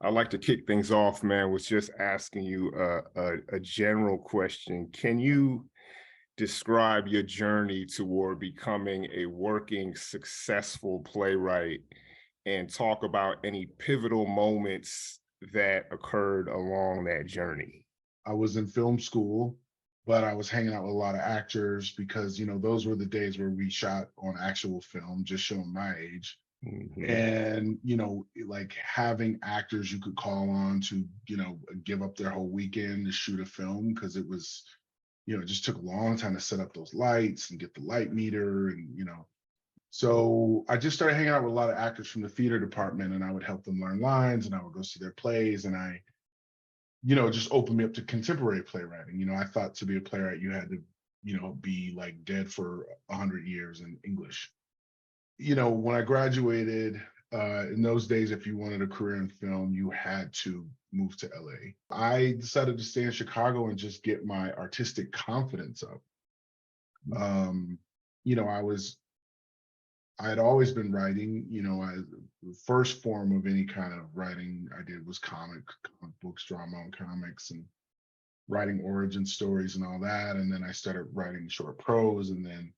I'd like to kick things off, man, with just asking you a general question. Can you describe your journey toward becoming a working, successful playwright and talk about any pivotal moments that occurred along that journey? I was in film school, but I was hanging out with a lot of actors because, those were the days where we shot on actual film, just showing my age. Mhm. And, like having actors you could call on to, give up their whole weekend to shoot a film because it was, it just took a long time to set up those lights and get the light meter and. So I just started hanging out with a lot of actors from the theater department and I would help them learn lines and I would go see their plays and just opened me up to contemporary playwriting. I thought to be a playwright, you had to, be like dead for 100 years in English. When I graduated, in those days, if you wanted a career in film, you had to move to LA. I decided to stay in Chicago and just get my artistic confidence up. Um, you know, I was I had always been writing. The first form of any kind of writing I did was comic books, drama on comics, and writing origin stories and all that. And then I started writing short prose, and then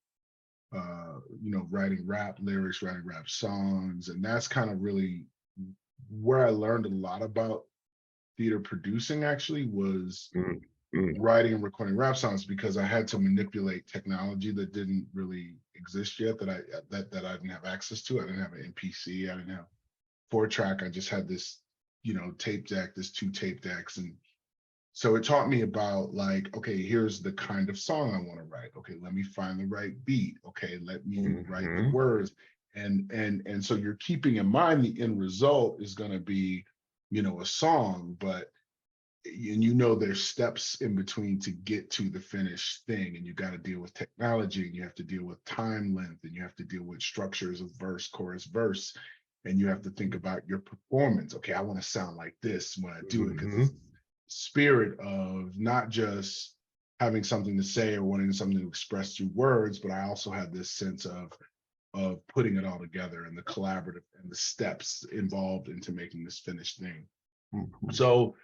writing rap lyrics, writing rap songs, and that's kind of really where I learned a lot about theater producing. Actually, was Mm, mm. writing and recording rap songs because I had to manipulate technology that didn't really exist yet that I didn't have access to. I didn't have an MPC. I didn't have 4 track. I just had this, tape deck, this 2 tape decks. And so it taught me about like, okay, here's the kind of song I want to write. Okay, let me find the right beat. Okay, let me write the Mhm. words. And so you're keeping in mind the end result is going to be, a song, but there's steps in between to get to the finished thing, and you got to deal with technology, and you have to deal with time length, and you have to deal with structures of verse, chorus, verse, and you have to think about your performance. Okay, I want to sound like this when I do it because it's Mhm. spirit of not just having something to say or wanting something to express through words, but I also had this sense of putting it all together and the collaborative and the steps involved into making this finished thing. Mhm. So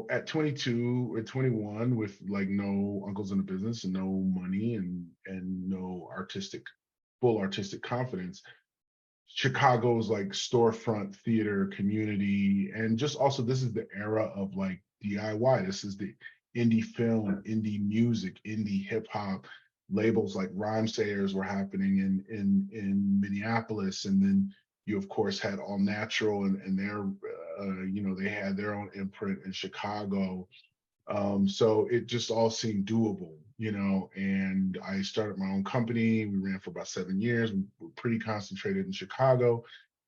at 22 or 21 with like no uncles in the business and no money and no full artistic confidence, Chicago's like storefront theater community, and just also this is the era of like DIY. This is the indie film, indie music, indie hip hop labels like Rhyme Sayers were happening in Minneapolis, and then you of course had All Natural and their they had their own imprint in Chicago. So it just all seemed doable, and I started my own company. We ran for about 7 years. We were pretty concentrated in Chicago.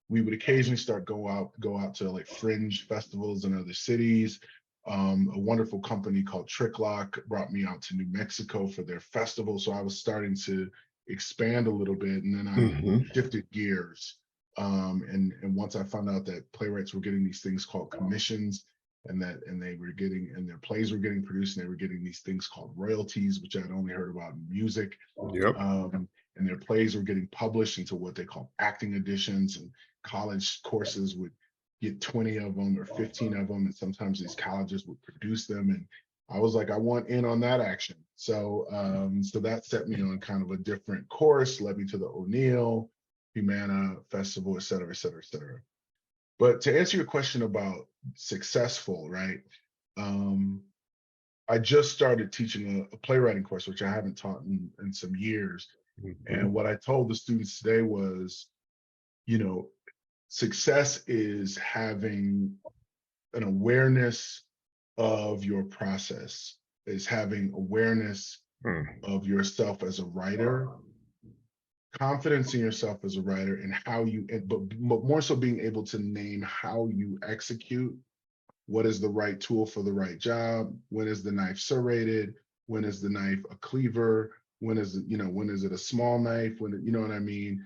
We would occasionally go out to like fringe festivals in other cities. A wonderful company called Tricklock brought me out to New Mexico for their festival. So I was starting to expand a little bit, and then I Mhm. shifted gears. And once I found out that playwrights were getting these things called commissions, and they were getting and their plays were getting produced, and they were getting these things called royalties, which I'd only heard about in music. Yep. And their plays were getting published into what they call acting editions, and college courses would get 20 of them or 15 of them, and sometimes these colleges would produce them. And I was like, I want in on that action. So that set me on kind of a different course, led me to the O'Neill, Humana Festival, et cetera, et cetera, et cetera. But to answer your question about successful, right? Um, I just started teaching a playwriting course, which I haven't taught in some years. Mhm. And what I told the students today was, you know, success is having an awareness of your process, is having awareness Mm. of yourself as a writer, confidence in yourself as a writer, and how you, but more so being able to name how you execute. What is the right tool for the right job? When is the knife serrated? When is the knife a cleaver? When is it a small knife? When, you know what I mean?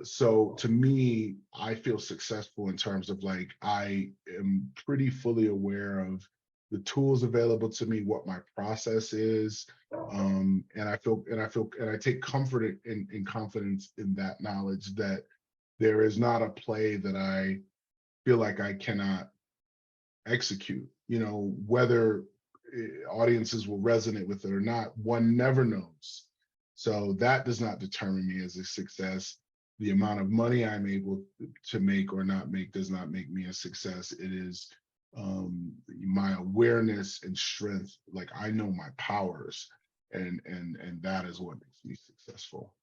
So to me, I feel successful in terms of like, I am pretty fully aware of the tools available to me, what my process is. And I take comfort in confidence in that knowledge that there is not a play that I feel like I cannot execute. Whether audiences will resonate with it or not, one never knows. So that does not determine me as a success. The amount of money I'm able to make or not make does not make me a success. It is my awareness and strength. Like, I know my powers, and that is what makes me successful.